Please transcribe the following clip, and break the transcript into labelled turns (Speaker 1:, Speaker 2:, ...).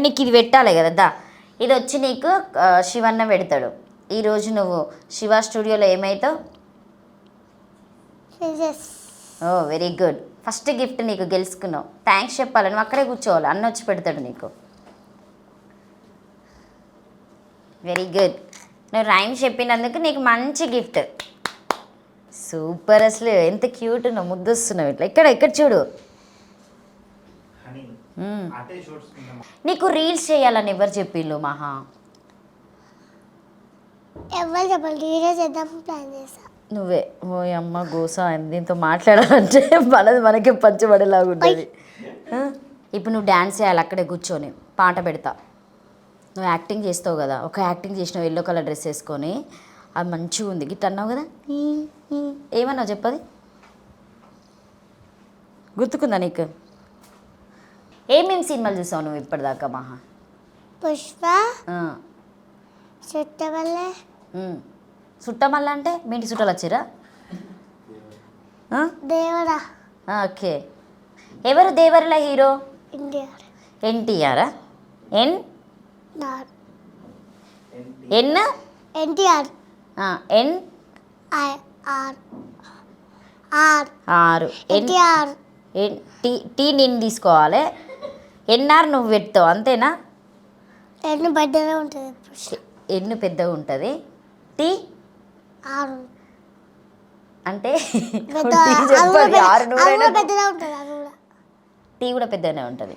Speaker 1: నీకు ఇది పెట్టాలి కదా దా, ఇది వచ్చి నీకు శివన్న పెడతాడు. ఈరోజు నువ్వు శివ స్టూడియోలో ఏమవుతావు? ఓ వెరీ గుడ్, ఫస్ట్ గిఫ్ట్ నీకు గెలుచుకున్నావు. థ్యాంక్స్ చెప్పాలి, నువ్వు అక్కడే కూర్చోవాలి, అన్న వచ్చి పెడతాడు నీకు. వెరీ గుడ్, నువ్వు రైమ్స్ చెప్పినందుకు నీకు మంచి గిఫ్ట్. సూపర్, అసలు ఎంత క్యూట్ ఉన్నావు, ముద్దు వస్తున్నావు. ఇట్లా ఇక్కడ ఇక్కడ చూడు. నీకు రీల్స్ చేయాలని ఎవరు చెప్పిళ్ళు మహా?
Speaker 2: ఎవరు చెప్పాలి, రీల్స్ చేద్దాం ప్లాన్ చేసా.
Speaker 1: నువ్వే. ఓ అమ్మ గోసా, దీంతో మాట్లాడాలంటే మనది మనకే పంచబడేలాగా ఉంటుంది. ఇప్పుడు నువ్వు డ్యాన్స్ చేయాలి అక్కడే కూర్చొని, పాట పెడతా. నువ్వు యాక్టింగ్ చేస్తావు కదా, ఒక యాక్టింగ్ చేసినావు ఎల్లో కలర్ డ్రెస్ వేసుకొని, అది మంచిగా ఉంది గిట్ అన్నావు కదా, ఏమన్నావు చెప్పది, గుర్తుకుందా నీకు? ఏమేమి సినిమాలు చూసావు నువ్వు ఇప్పటిదాకా మహా?
Speaker 2: పుష్ప, చుట్టమల్లె.
Speaker 1: చుట్టమల్ల అంటే మీ ఇంటి చుట్టాలు వచ్చారా?
Speaker 2: దేవరా.
Speaker 1: ఓకే, ఎవరు దేవరలా హీరో?
Speaker 2: ఎన్టీఆర్.
Speaker 1: ఎన్టీఆరా? N N
Speaker 2: NTR.
Speaker 1: N
Speaker 2: R R
Speaker 1: R.
Speaker 2: NTR.
Speaker 1: Tea నేను తీసుకోవాలి, ఎన్ఆర్ నువ్వు పెడతావు అంతేనా?
Speaker 2: ఎన్ను పెద్దగా ఉంటుంది.
Speaker 1: ఎన్ను పెద్దగా ఉంటుంది. టీ
Speaker 2: ఆరు
Speaker 1: అంటే
Speaker 2: పెద్దగా ఉంటుంది.
Speaker 1: టీ కూడా పెద్దగానే ఉంటుంది.